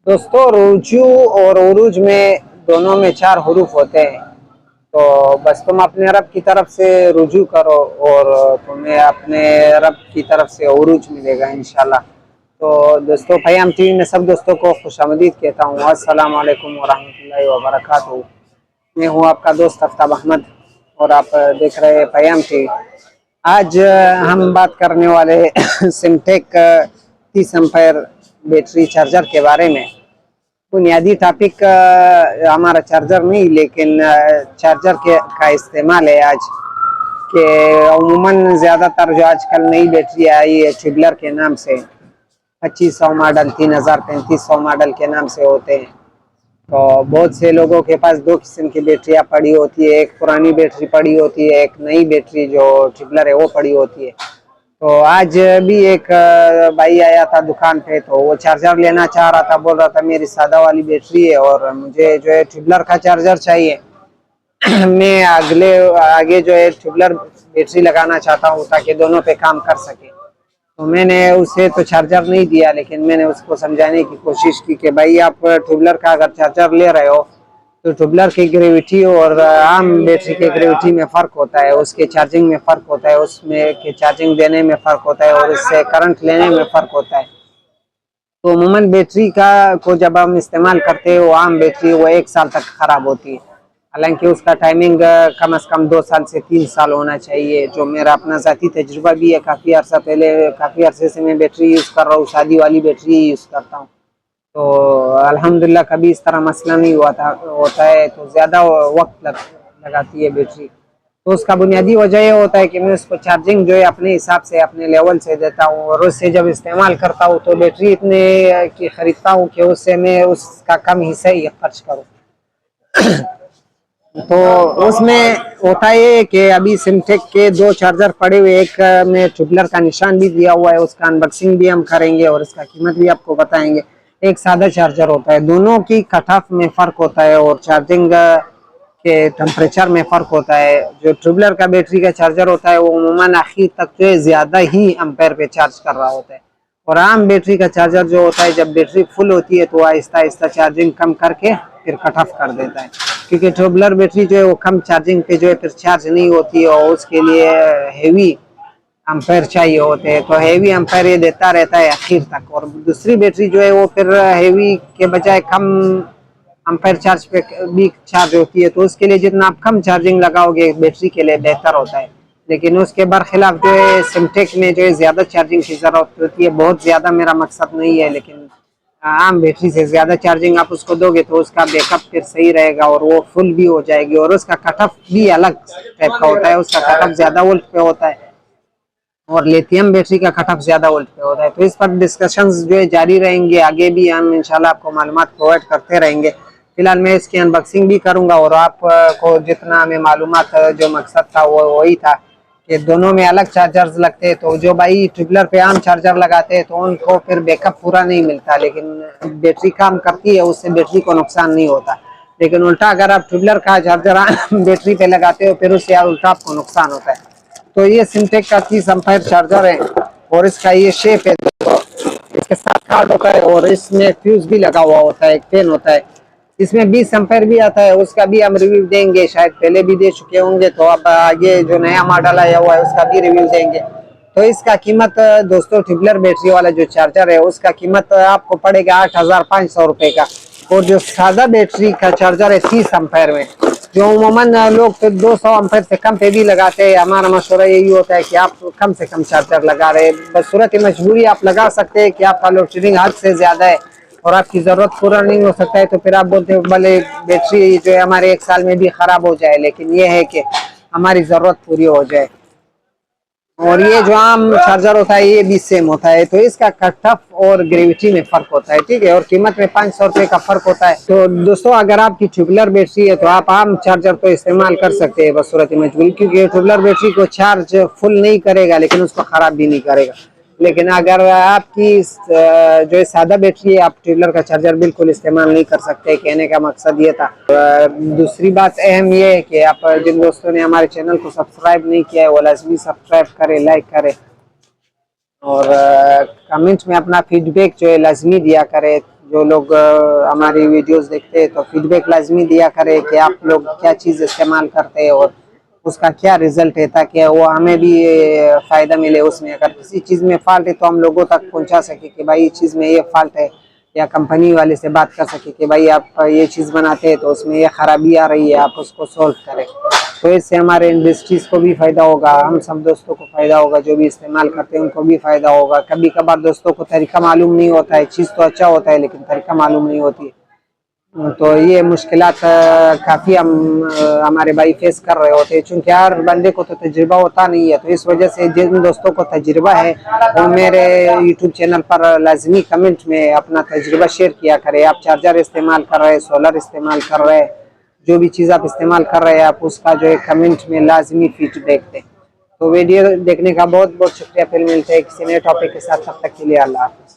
दोस्तों रुजू और उरूज में दोनों में 4 हरूफ होते हैं। तो बस तुम अपने रब की तरफ से रुजू करो और तुम्हें अपने रब की तरफ से उरूज मिलेगा इंशाल्लाह। तो दोस्तों फ़याम टीवी में सब दोस्तों को खुशामदीद कहता हूँ। अस्सलाम वालेकुम वरहमतुल्लाहि वबरकातुहू। मैं हूँ आपका दोस्त आफ्ताब अहमद और आप देख रहे हैं फ़याम टीवी। आज हम बात करने वाले सिमटेक 30 एम्पेयर बैटरी चार्जर के बारे में। बुनियादी टॉपिक हमारा चार्जर नहीं, लेकिन चार्जर के का इस्तेमाल है आज के। अमूमन ज़्यादातर जो आजकल नई बैटरी आई है ट्रिबलर के नाम से, 2500 मॉडल, 3000, 3500 मॉडल के नाम से होते हैं। तो बहुत से लोगों के पास दो किस्म की बैटरियाँ पड़ी होती है, एक पुरानी बैटरी पड़ी होती है, एक नई बैटरी जो ट्रिबलर है वो पड़ी होती है। तो आज भी एक भाई आया था दुकान पे, तो वो चार्जर लेना चाह रहा था। बोल रहा था मेरी सादा वाली बैटरी है और मुझे जो है ट्रिबलर का चार्जर चाहिए। मैं आगे जो है ट्रिबलर बैटरी लगाना चाहता हूँ ताकि दोनों पे काम कर सके। तो मैंने उसे तो चार्जर नहीं दिया, लेकिन मैंने उसको समझाने की कोशिश की कि भाई आप ट्रिबलर का अगर चार्जर ले रहे हो तो ट्रिबलर की ग्रेविटी और आम बैटरी के ग्रेविटी में फ़र्क होता है, उसके चार्जिंग में फ़र्क होता है, उसमें के चार्जिंग देने में फ़र्क होता है और इससे करंट लेने में फ़र्क होता है। तो अमूमन बैटरी का को जब हम इस्तेमाल करते हैं, वो आम बैटरी वो 1 साल तक ख़राब होती है। हालांकि उसका टाइमिंग कम से कम 2 साल से 3 साल होना चाहिए, जो मेरा अपना ज़ाती तजुर्बा भी है। काफ़ी अरसे से मैं बैटरी यूज़ कर रहा हूँ, शादी वाली बैटरी यूज़ करता हूँ। तो अल्हम्दुलिल्लाह कभी इस तरह मसला नहीं होता है। तो ज़्यादा वक्त लगाती है बैटरी। तो उसका बुनियादी वजह ये होता है कि मैं उसको चार्जिंग जो है अपने हिसाब से, अपने लेवल से देता हूँ और उससे जब इस्तेमाल करता हूँ तो बैटरी इतने की ख़रीदता हूँ कि उससे मैं उसका कम हिस्सा ही खर्च करूँ। तो उसमें होता है कि अभी सिमटेक के 2 चार्जर पड़े हुए, एक में ट्रिबलर का निशान भी दिया हुआ है, उसका अनबॉक्सिंग भी हम करेंगे और इसका कीमत भी आपको बताएंगे। एक सादा चार्जर होता है, दोनों की कट ऑफ में फ़र्क होता है और चार्जिंग के टेम्परेचर में फ़र्क होता है। जो ट्रिबलर का बैटरी का चार्जर होता है वो अमूमन आखिर तक जो है ज़्यादा ही एम्पेयर पे चार्ज कर रहा होता है, और आम बैटरी का चार्जर जो होता है जब बैटरी फुल होती है तो आहिस्ता आहिस्ता चार्जिंग कम करके फिर कट ऑफ कर देता है। क्योंकि ट्रिबलर बैटरी जो है वो कम चार्जिंग पे जो है फिर चार्ज नहीं होती है और उसके लिए हेवी एम्पेयर चाहिए होते हैं। तो हेवी एम्पेयर ये देता रहता है आखिर तक, और दूसरी बैटरी जो है वो फिर हेवी के बजाय कम एम्पेयर चार्ज पे भी चार्ज होती है। तो उसके लिए जितना आप कम चार्जिंग लगाओगे बैटरी के लिए बेहतर होता है। लेकिन उसके बरखिलाफ जो है सिमटेक में जो है ज़्यादा चार्जिंग की ज़रूरत होती है। बहुत ज़्यादा मेरा मकसद नहीं है, लेकिन आम बैटरी से ज़्यादा चार्जिंग आप उसको दोगे तो उसका बैकअप फिर सही रहेगा और वो फुल भी हो जाएगी। और उसका कट ऑफ भी अलग टाइप का होता है, उसका कट ऑफ ज़्यादा वोल्ट पे होता है और लिथियम बैटरी का कट ऑफ ज़्यादा वोल्ट पे होता है। तो इस पर डिस्कशंस जो है जारी रहेंगे, आगे भी हम इंशाल्लाह आपको मालूमात प्रोवाइड करते रहेंगे। फिलहाल मैं इसकी अनबॉक्सिंग भी करूंगा और आपको जितना हमें मालूमात, जो मकसद था वो वही था कि दोनों में अलग चार्जर्स लगते हैं। तो जो भाई ट्रिबलर पे आम चार्जर लगाते हैं तो उनको फिर बैकअप पूरा नहीं मिलता, लेकिन बैटरी काम करती है, उससे बैटरी को नुकसान नहीं होता। लेकिन उल्टा अगर आप ट्रिबलर का चार्जर बैटरी पे लगाते हो फिर उससे उल्टा आपको नुकसान होता है। तो ये सिमटेक का 30 एम्पीयर चार्जर है और इसका ये शेप है, इसके साथ कार्ड होता है और इसमें फ्यूज भी लगा हुआ होता है, एक पेन होता है। इसमें 20 एम्पीयर भी आता है, उसका भी हम रिव्यू देंगे, शायद पहले भी दे चुके होंगे। तो अब आगे जो नया मॉडल आया हुआ है उसका भी रिव्यू देंगे। तो इसका कीमत दोस्तों, ट्रिबलर बैटरी वाला जो चार्जर है उसका कीमत आपको पड़ेगा 8500 रुपये का। और जो सादा बैटरी का चार्जर है 30 एम्पीयर में, जो अमूमन लोग तो 200 एम्पीयर से कम पे भी लगाते हैं, हमारा मशवरा यही होता है कि आप कम से कम चार्जर लगा रहे। बस सूरत मजबूरी आप लगा सकते हैं कि आपका लोड शेडिंग हद से ज़्यादा है और आपकी ज़रूरत पूरा नहीं हो सकता है, तो फिर आप बोलते हो भले बैटरी जो है हमारे 1 साल में भी ख़राब हो जाए, लेकिन ये है कि हमारी ज़रूरत पूरी हो जाए। और ये जो आम चार्जर होता है ये भी सेम होता है। तो इसका कट ऑफ और ग्रेविटी में फर्क होता है, ठीक है, और कीमत में 500 रुपये का फर्क होता है। तो दोस्तों अगर आपकी ट्रिबलर बैटरी है तो आप आम चार्जर तो इस्तेमाल कर सकते हैं बसूरत मजबूरी, क्योंकि ट्रिबलर बैटरी को चार्ज फुल नहीं करेगा लेकिन उसको ख़राब भी नहीं करेगा। लेकिन अगर आपकी जो है सादा बैटरी है, आप ट्रिबलर का चार्जर बिल्कुल इस्तेमाल नहीं कर सकते। कहने का मकसद ये था। दूसरी बात अहम ये है कि आप जिन दोस्तों ने हमारे चैनल को सब्सक्राइब नहीं किया है वो लाजमी सब्सक्राइब करें, लाइक करें और कमेंट में अपना फीडबैक जो है लाजमी दिया करें, जो लोग हमारी वीडियोस देखते हैं तो फीडबैक लाजमी दिया करें कि आप लोग क्या चीज़ इस्तेमाल करते हैं और उसका क्या रिजल्ट है, ताकि वो हमें भी फ़ायदा मिले उसमें। अगर किसी चीज़ में फॉल्ट है तो हम लोगों तक पहुंचा सके कि भाई इस चीज़ में ये फॉल्ट है, या कंपनी वाले से बात कर सके कि भाई आप ये चीज़ बनाते हैं तो उसमें ये खराबी आ रही है, आप उसको सॉल्व करें। तो इससे हमारे इंडस्ट्रीज़ को भी फ़ायदा होगा, हम सब दोस्तों को फ़ायदा होगा, जो भी इस्तेमाल करते हैं उनको भी फ़ायदा होगा। कभी कभार दोस्तों को तरीका मालूम नहीं होता है, चीज़ तो अच्छा होता है लेकिन तरीका मालूम नहीं होती है। तो ये मुश्किलात काफ़ी हम हमारे भाई फेस कर रहे होते हैं, चूँकि हर बंदे को तो तजुर्बा होता नहीं है। तो इस वजह से जिन दोस्तों को तजुर्बा है वो मेरे यूट्यूब चैनल पर लाजमी कमेंट में अपना तजुर्बा शेयर किया करें। आप चार्जर इस्तेमाल कर रहे हैं, सोलर इस्तेमाल कर रहे हैं, जो भी चीज़ आप इस्तेमाल कर रहे हैं, आप उसका जो है कमेंट में लाजमी फीडबैक दें। तो वीडियो देखने का बहुत बहुत शुक्रिया। फिर मिलते हैं किसी नए टॉपिक के साथ, तब तक के लिए अल्लाह हाफ़िज़।